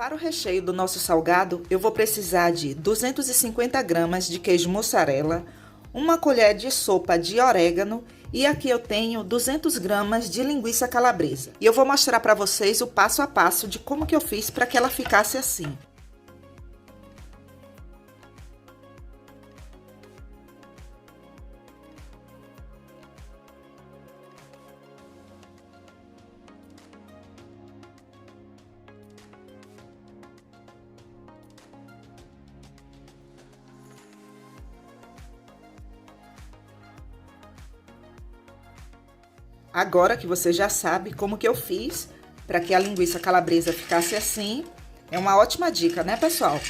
Para o recheio do nosso salgado, eu vou precisar de 250 gramas de queijo mussarela, uma colher de sopa de orégano e aqui eu tenho 200 gramas de linguiça calabresa. E eu vou mostrar para vocês o passo a passo de como que eu fiz para que ela ficasse assim. Agora que você já sabe como que eu fiz para que a linguiça calabresa ficasse assim, é uma ótima dica, né, pessoal?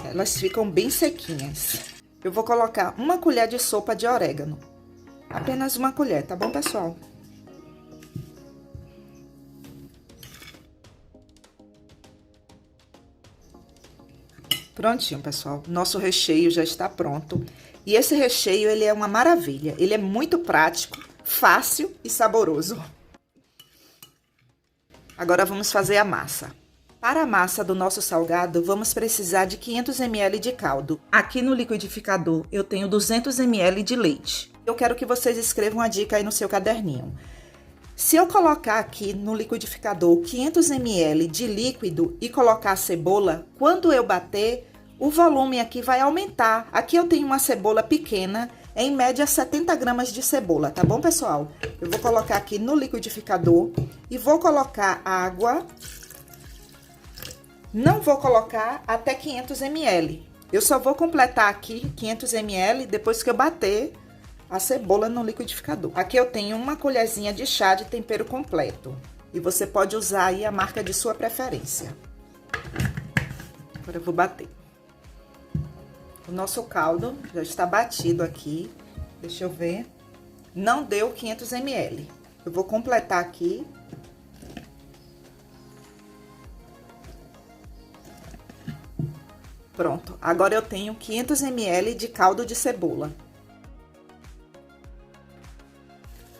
Elas ficam bem sequinhas. Eu vou colocar uma colher de sopa de orégano. Apenas uma colher, tá bom, pessoal? Prontinho, pessoal. Nosso recheio já está pronto. E esse recheio, ele é uma maravilha. Ele é muito prático, fácil e saboroso. Agora vamos fazer a massa. Para a massa do nosso salgado, vamos precisar de 500 ml de caldo. Aqui no liquidificador eu tenho 200 ml de leite. Eu quero que vocês escrevam a dica aí no seu caderninho. Se eu colocar aqui no liquidificador 500 ml de líquido e colocar a cebola, quando eu bater, o volume aqui vai aumentar. Aqui eu tenho uma cebola pequena, em média 70 gramas de cebola, tá bom, pessoal? Eu vou colocar aqui no liquidificador e vou colocar água. Não vou colocar até 500 ml. Eu só vou completar aqui 500 ml depois que eu bater a cebola no liquidificador. Aqui eu tenho uma colherzinha de chá de tempero completo. E você pode usar aí a marca de sua preferência. Agora eu vou bater. O nosso caldo já está batido aqui. Deixa eu ver. Não deu 500 ml. Eu vou completar aqui. Pronto. Agora eu tenho 500 ml de caldo de cebola.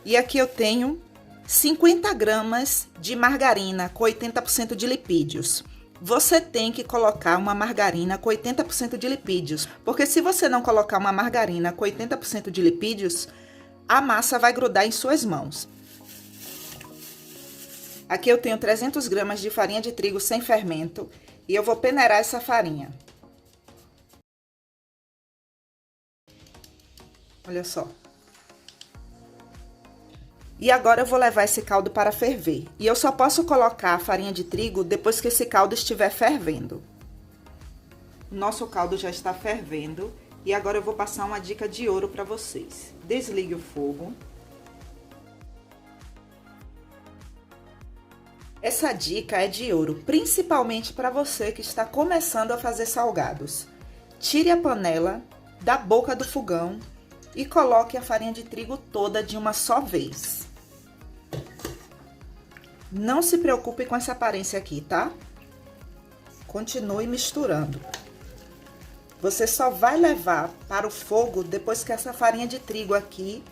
E aqui eu tenho 50 gramas de margarina com 80% de lipídios. Você tem que colocar uma margarina com 80% de lipídios, porque se você não colocar uma margarina com 80% de lipídios, a massa vai grudar em suas mãos. Aqui eu tenho 300 gramas de farinha de trigo sem fermento e eu vou peneirar essa farinha. Olha só. E agora eu vou levar esse caldo para ferver. E eu só posso colocar a farinha de trigo depois que esse caldo estiver fervendo. O nosso caldo já está fervendo. E agora eu vou passar uma dica de ouro para vocês. Desligue o fogo. Essa dica é de ouro, principalmente para você que está começando a fazer salgados. Tire a panela da boca do fogão e coloque a farinha de trigo toda de uma só vez. Não se preocupe com essa aparência aqui, tá? Continue misturando. Você só vai levar para o fogo depois que essa farinha de trigo aqui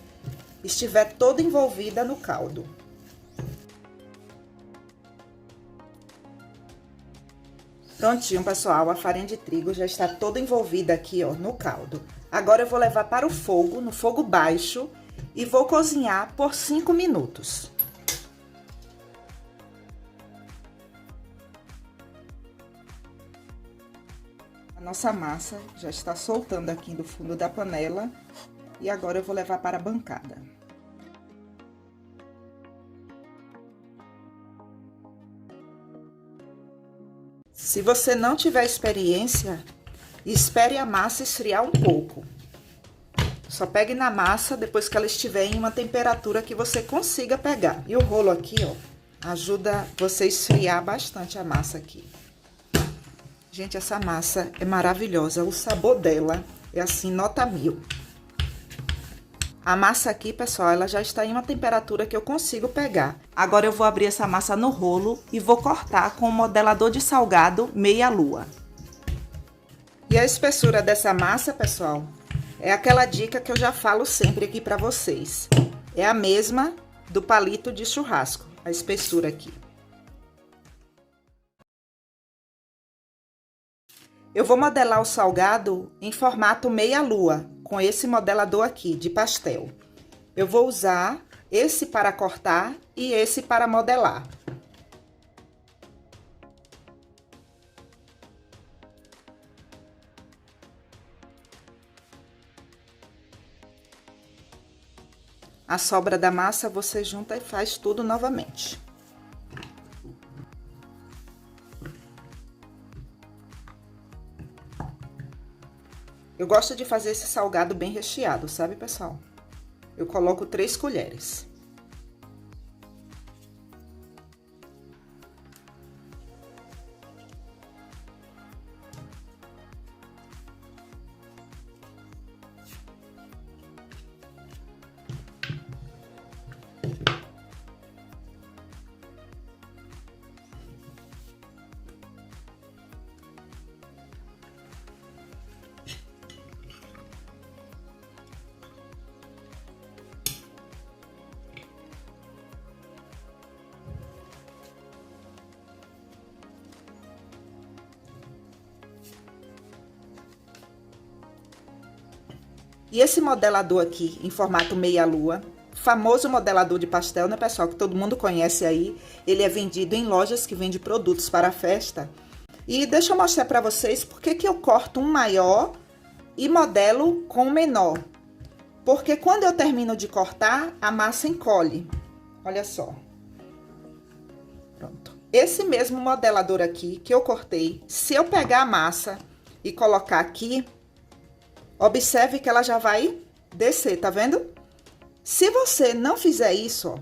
estiver toda envolvida no caldo. Prontinho, pessoal, a farinha de trigo já está toda envolvida aqui, ó, no caldo. Agora eu vou levar para o fogo, no fogo baixo, e vou cozinhar por 5 minutos. A nossa massa já está soltando aqui do fundo da panela, e agora eu vou levar para a bancada. Se você não tiver experiência, espere a massa esfriar um pouco. Só pegue na massa depois que ela estiver em uma temperatura que você consiga pegar. E o rolo aqui, ó, ajuda você a esfriar bastante a massa aqui. Gente, essa massa é maravilhosa. O sabor dela é assim, nota 1000. A massa aqui, pessoal, ela já está em uma temperatura que eu consigo pegar. Agora eu vou abrir essa massa no rolo e vou cortar com o modelador de salgado meia-lua. E a espessura dessa massa, pessoal, é aquela dica que eu já falo sempre aqui para vocês. É a mesma do palito de churrasco, a espessura aqui. Eu vou modelar o salgado em formato meia-lua, com esse modelador aqui, de pastel. Eu vou usar esse para cortar e esse para modelar. A sobra da massa você junta e faz tudo novamente. Eu gosto de fazer esse salgado bem recheado, sabe, pessoal? Eu coloco 3 colheres. E esse modelador aqui, em formato meia-lua, famoso modelador de pastel, né, pessoal? Que todo mundo conhece aí. Ele é vendido em lojas que vendem produtos para festa. E deixa eu mostrar para vocês por que eu corto um maior e modelo com o menor. Porque quando eu termino de cortar, a massa encolhe. Olha só. Pronto. Esse mesmo modelador aqui que eu cortei, se eu pegar a massa e colocar aqui, observe que ela já vai descer, tá vendo? Se você não fizer isso, ó,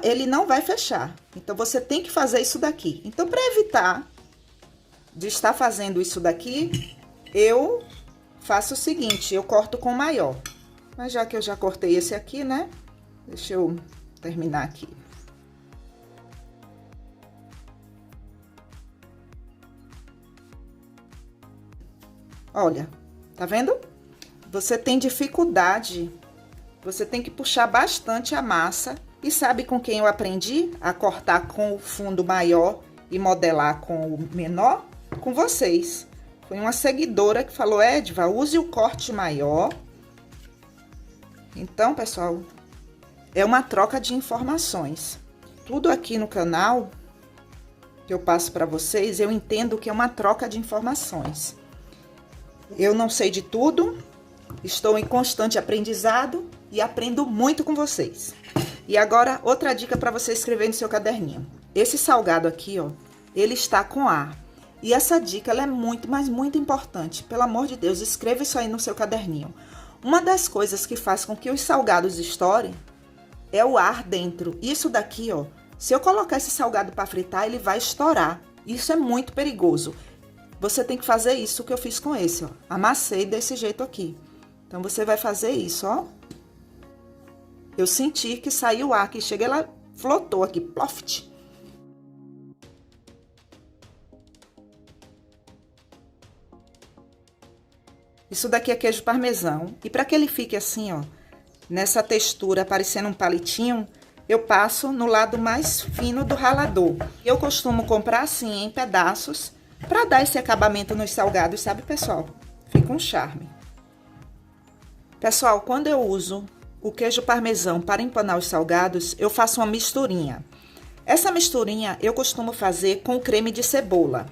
ele não vai fechar. Então, você tem que fazer isso daqui. Então, para evitar de estar fazendo isso daqui, eu faço o seguinte, eu corto com maior. Mas já que eu já cortei esse aqui, né? Deixa eu terminar aqui. Olha, tá vendo? Você tem dificuldade, você tem que puxar bastante a massa. E sabe com quem eu aprendi a cortar com o fundo maior e modelar com o menor? Com vocês. Foi uma seguidora que falou, Edva, use o corte maior. Então, pessoal, é uma troca de informações. Tudo aqui no canal que eu passo para vocês, eu entendo que é uma troca de informações. Eu não sei de tudo, estou em constante aprendizado e aprendo muito com vocês. E agora, outra dica para você escrever no seu caderninho. Esse salgado aqui, ó, ele está com ar. E essa dica, ela é muito, mas muito importante. Pelo amor de Deus, escreva isso aí no seu caderninho. Uma das coisas que faz com que os salgados estourem é o ar dentro. Isso daqui, ó, se eu colocar esse salgado para fritar, ele vai estourar. Isso é muito perigoso. Você tem que fazer isso que eu fiz com esse, ó. Amassei desse jeito aqui. Então, você vai fazer isso, ó. Eu senti que saiu o ar, que chega, ela flotou aqui, ploft. Isso daqui é queijo parmesão. E para que ele fique assim, ó, nessa textura, parecendo um palitinho, eu passo no lado mais fino do ralador. Eu costumo comprar assim, em pedaços, para dar esse acabamento nos salgados, sabe, pessoal? Fica um charme. Pessoal, quando eu uso o queijo parmesão para empanar os salgados, eu faço uma misturinha. Essa misturinha eu costumo fazer com creme de cebola.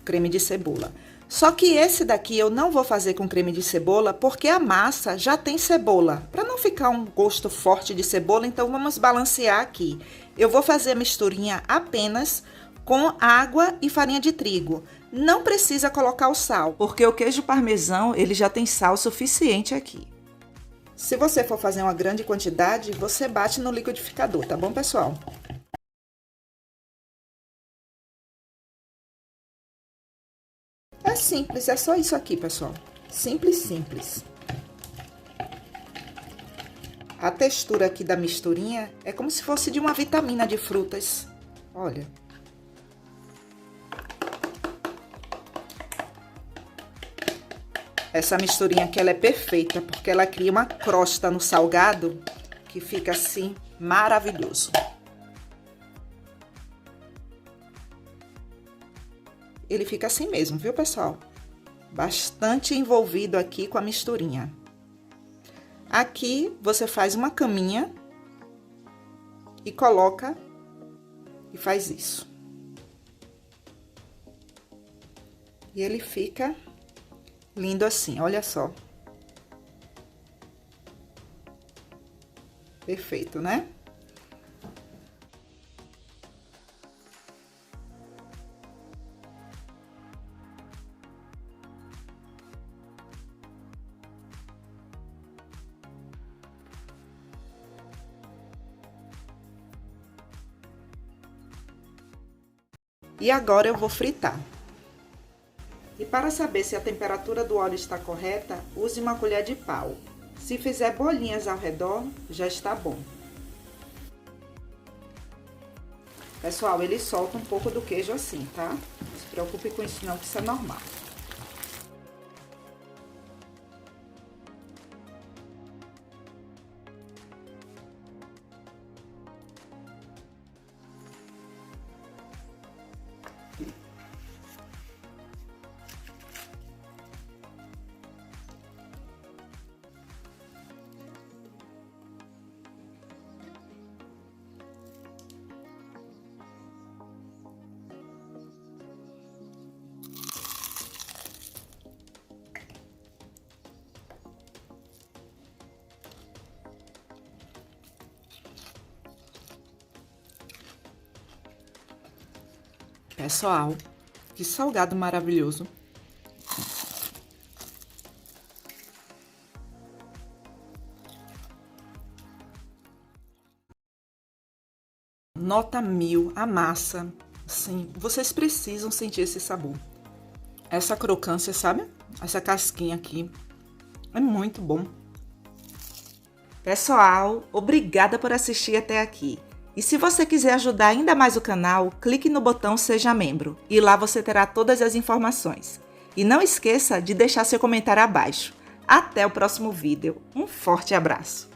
Creme de cebola. Só que esse daqui eu não vou fazer com creme de cebola, porque a massa já tem cebola. Para não ficar um gosto forte de cebola, então vamos balancear aqui. Eu vou fazer a misturinha apenas com água e farinha de trigo. Não precisa colocar o sal, porque o queijo parmesão, ele já tem sal suficiente aqui. Se você for fazer uma grande quantidade, você bate no liquidificador, tá bom, pessoal? É simples, é só isso aqui, pessoal. Simples, simples. A textura aqui da misturinha é como se fosse de uma vitamina de frutas. Olha. Essa misturinha aqui, ela é perfeita, porque ela cria uma crosta no salgado que fica assim, maravilhoso. ele fica assim mesmo, viu, pessoal? Bastante envolvido aqui com a misturinha. Aqui você faz uma caminha e coloca e faz isso. E ele fica lindo assim, olha só. Perfeito, né? E agora eu vou fritar. E para saber se a temperatura do óleo está correta, use uma colher de pau. Se fizer bolinhas ao redor, já está bom. Pessoal, ele solta um pouco do queijo assim, tá? Não se preocupe com isso não, que isso é normal. Pessoal, que salgado maravilhoso. Nota 1000, a massa. Sim, vocês precisam sentir esse sabor. Essa crocância, sabe? Essa casquinha aqui. É muito bom. Pessoal, obrigada por assistir até aqui. E se você quiser ajudar ainda mais o canal, clique no botão Seja Membro e lá você terá todas as informações. E não esqueça de deixar seu comentário abaixo. Até o próximo vídeo. Um forte abraço!